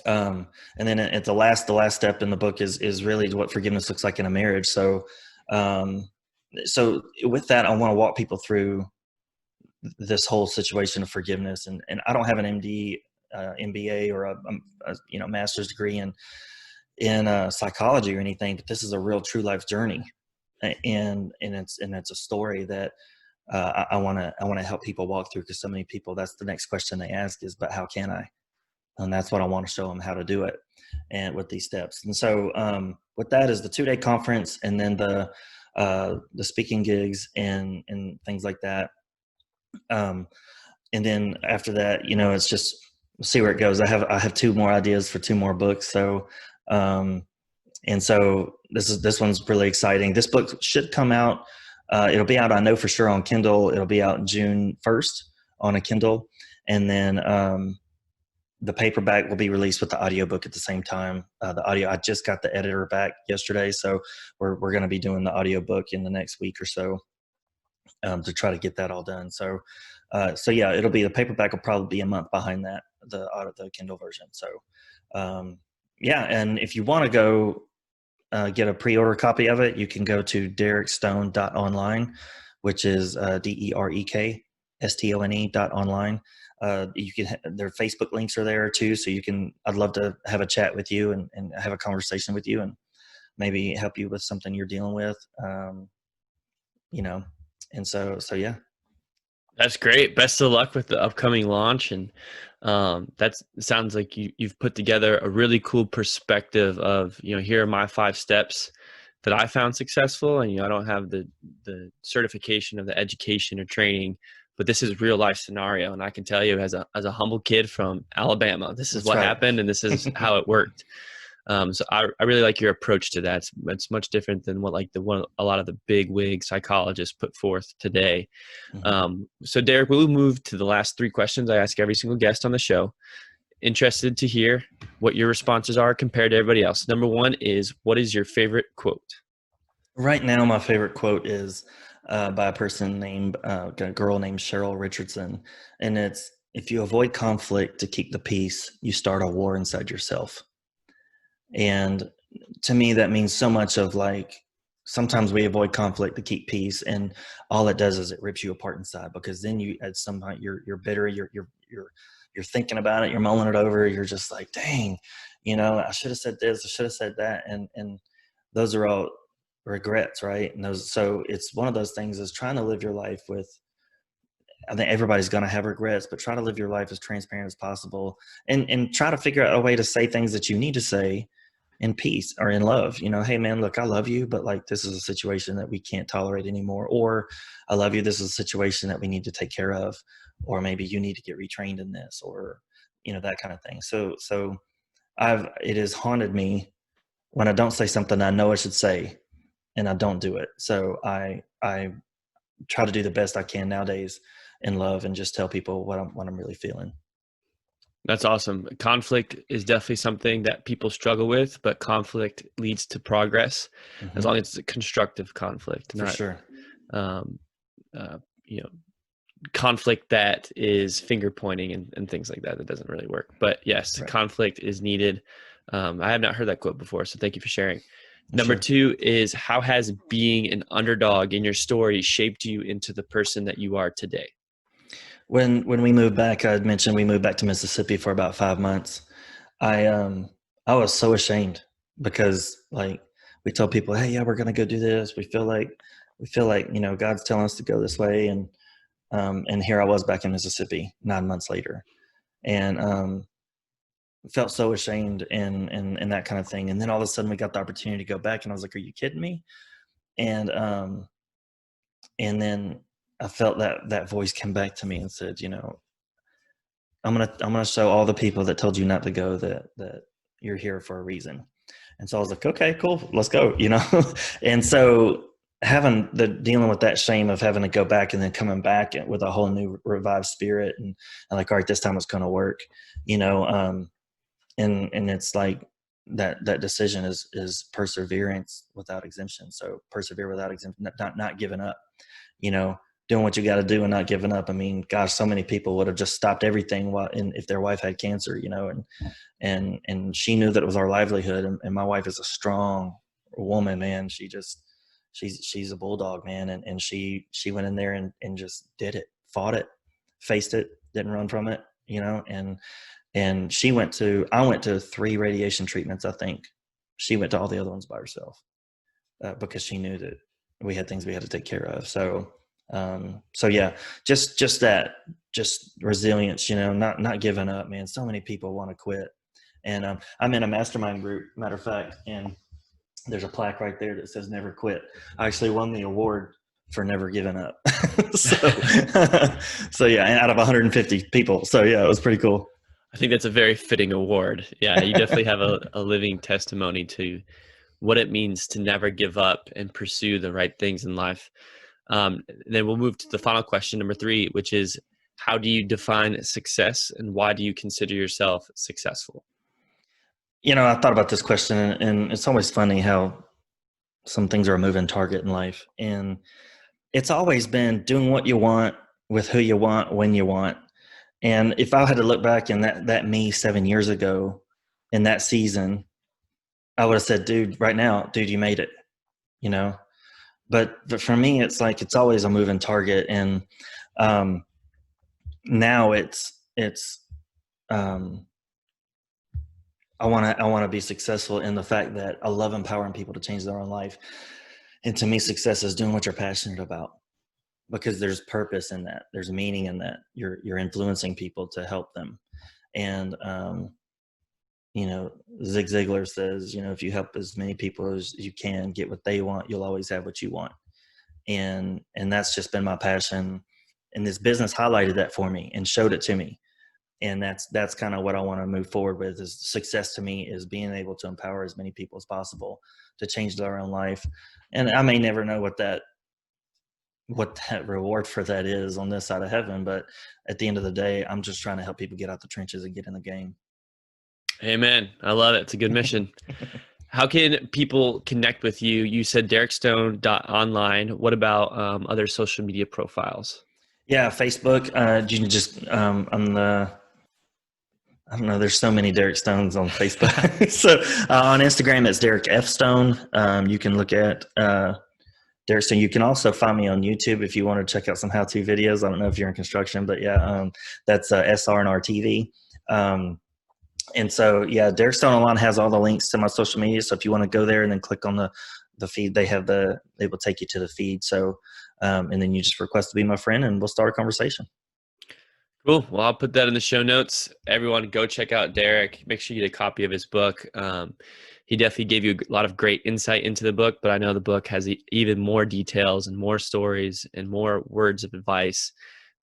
and then at the last step in the book is really what forgiveness looks like in a marriage. So, so with that, I want to walk people through this whole situation of forgiveness. And I don't have an MD, MBA, or a master's degree in psychology or anything, but this is a real true life journey, and it's a story that I want to help people walk through, because so many people, that's the next question they ask is, but how can I? And that's what I want to show them, how to do it, and with these steps. And so with that is the 2-day conference, and then the speaking gigs and things like that. And then after that, it's just see where it goes. I have 2 more ideas for 2 more books. So, and so this one's really exciting. This book should come out. It'll be out, I know for sure, on Kindle. It'll be out June 1st on a Kindle. And then the paperback will be released with the audiobook at the same time. The audio, I just got the editor back yesterday, so we're going to be doing the audiobook in the next week or so, to try to get that all done. So yeah, it'll be, the paperback will probably be a month behind that, the Kindle version. So yeah, and if you want to go get a pre-order copy of it, you can go to derekstone.online, which is DEREKSTONE.online. You can their Facebook links are there too, so I'd love to have a chat with you and have a conversation with you, and maybe help you with something you're dealing with. And so yeah. That's great. Best of luck with the upcoming launch. And that sounds like you've put together a really cool perspective of, here are my 5 steps that I found successful. And, I don't have the certification of the education or training, but this is real life scenario. And I can tell you as a humble kid from Alabama, this is That's what right. happened and this is how it worked. So I really like your approach to that. It's much different than what a lot of the big wig psychologists put forth today. Mm-hmm. So Derek, we'll move to the last 3 questions I ask every single guest on the show. Interested to hear what your responses are compared to everybody else. Number 1 is, what is your favorite quote? Right now, my favorite quote is by a girl named Cheryl Richardson. And it's, if you avoid conflict to keep the peace, you start a war inside yourself. And to me, that means so much of, like, sometimes we avoid conflict to keep peace, and all it does is it rips you apart inside, because then you, at some point, you're bitter, you're thinking about it, you're mulling it over, you're just like, dang, I should have said this, I should have said that. And those are all regrets, right? So it's one of those things, is trying to live your life with, I think everybody's going to have regrets, but try to live your life as transparent as possible, and try to figure out a way to say things that you need to say in peace or in love. Hey man, look, I love you, but, like, this is a situation that we can't tolerate anymore. Or, I love you, this is a situation that we need to take care of. Or maybe you need to get retrained in this, or, that kind of thing. So it has haunted me when I don't say something I know I should say, and I don't do it. So I try to do the best I can nowadays in love, and just tell people what I'm really feeling. That's awesome. Conflict is definitely something that people struggle with, but conflict leads to progress as long as it's a constructive conflict, For not sure. um, uh, conflict that is finger pointing and things like that. That doesn't really work. But yes, Right. conflict is needed. I have not heard that quote before, so thank you for sharing. Number Sure. 2 is, how has being an underdog in your story shaped you into the person that you are today? When we moved back, I had mentioned we moved back to Mississippi for about 5 months. I was so ashamed, because, like, we told people, hey, yeah, we're gonna go do this. We feel like God's telling us to go this way, and here I was back in Mississippi 9 months later, and felt so ashamed, and that kind of thing. And then all of a sudden we got the opportunity to go back, and I was like, are you kidding me? And then I felt that voice come back to me and said, I'm gonna show all the people that told you not to go that you're here for a reason. And so I was like, okay, cool, let's go. And so dealing with that shame of having to go back, and then coming back with a whole new revived spirit, and like, all right, this time it's going to work. And it's like that decision is perseverance without exemption. So persevere without exemption, not giving up. doing what you got to do and not giving up. I mean, gosh, so many people would have just stopped everything if their wife had cancer, and she knew that it was our livelihood. And my wife is a strong woman, man. She's a bulldog, man. And she went in there and just did it, fought it, faced it, didn't run from it, and I went to 3 radiation treatments. I think she went to all the other ones by herself, because she knew that we had things we had to take care of. So yeah, just resilience, not giving up, man. So many people want to quit. And I'm in a mastermind group, matter of fact, and there's a plaque right there that says never quit. I actually won the award for never giving up. So yeah, out of 150 people. So yeah, it was pretty cool. I think that's a very fitting award. Yeah, you definitely have a living testimony to what it means to never give up and pursue the right things in life. Then we'll move to the final question, number 3, which is, how do you define success and why do you consider yourself successful? I thought about this question, and it's always funny how some things are a moving target in life. And it's always been doing what you want with who you want, when you want. And if I had to look back in that me 7 years ago in that season, I would have said, dude, right now, dude, you made it, but for me, it's like, it's always a moving target. And now I want to be successful in the fact that I love empowering people to change their own life. And to me, success is doing what you're passionate about, because there's purpose in that. There's meaning in that. You're influencing people to help them. And, Zig Ziglar says, if you help as many people as you can get what they want, you'll always have what you want. And that's just been my passion. And this business highlighted that for me and showed it to me. And that's kind of what I want to move forward with. Is success to me is being able to empower as many people as possible to change their own life. And I may never know what that reward for that is on this side of heaven, but at the end of the day, I'm just trying to help people get out the trenches and get in the game. Amen. I love it. It's a good mission. How can people connect with you? You said derekstone.online. What about other social media profiles? Yeah, Facebook. You can just I don't know. There's so many Derek Stones on Facebook. So on Instagram, it's Derek F. Stone. You can look at Derek Stone. You can also find me on YouTube if you want to check out some how-to videos. I don't know if you're in construction, but yeah, that's SR&R TV. And so, yeah, Derek Stone Online has all the links to my social media. So if you want to go there and then click on the feed, they will take you to the feed. So, and then you just request to be my friend and we'll start a conversation. Cool. Well, I'll put that in the show notes. Everyone go check out Derek. Make sure you get a copy of his book. He definitely gave you a lot of great insight into the book, but I know the book has even more details and more stories and more words of advice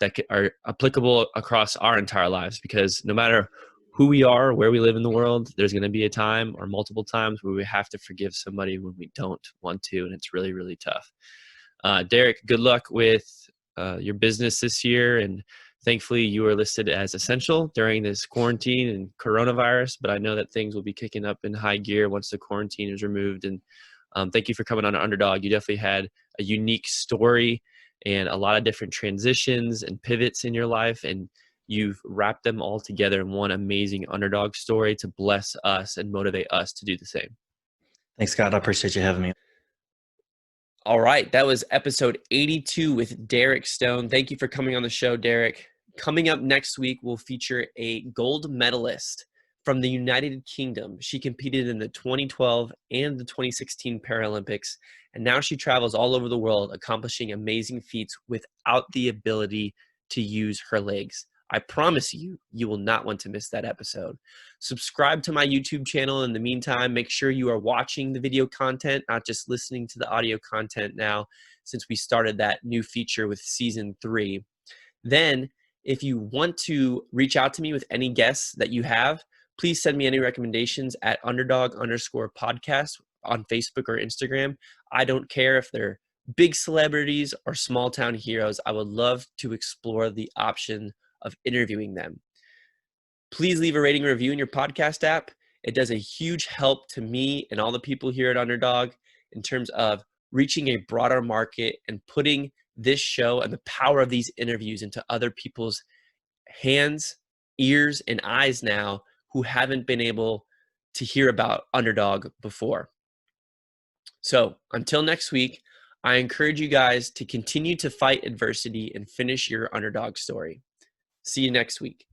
that are applicable across our entire lives, because no matter who we are, where we live in the world, there's going to be a time or multiple times where we have to forgive somebody when we don't want to, and it's really, really tough. Derek, good luck with your business this year, and thankfully you are listed as essential during this quarantine and coronavirus, but I know that things will be kicking up in high gear once the quarantine is removed. And thank you for coming on Underdog. You definitely had a unique story and a lot of different transitions and pivots in your life, and you've wrapped them all together in one amazing underdog story to bless us and motivate us to do the same. Thanks, Scott. I appreciate you having me. All right. That was episode 82 with Derek Stone. Thank you for coming on the show, Derek. Coming up next week, we'll feature a gold medalist from the United Kingdom. She competed in the 2012 and the 2016 Paralympics, and now she travels all over the world accomplishing amazing feats without the ability to use her legs. I promise you, you will not want to miss that episode. Subscribe to my YouTube channel in the meantime. Make sure you are watching the video content, not just listening to the audio content now, since we started that new feature with season 3. Then, if you want to reach out to me with any guests that you have, please send me any recommendations at underdog_podcast on Facebook or Instagram. I don't care if they're big celebrities or small town heroes. I would love to explore the option of interviewing them. Please leave a rating and review in your podcast app. It does a huge help to me and all the people here at Underdog in terms of reaching a broader market and putting this show and the power of these interviews into other people's hands, ears, and eyes now who haven't been able to hear about Underdog before. So until next week, I encourage you guys to continue to fight adversity and finish your underdog story. See you next week.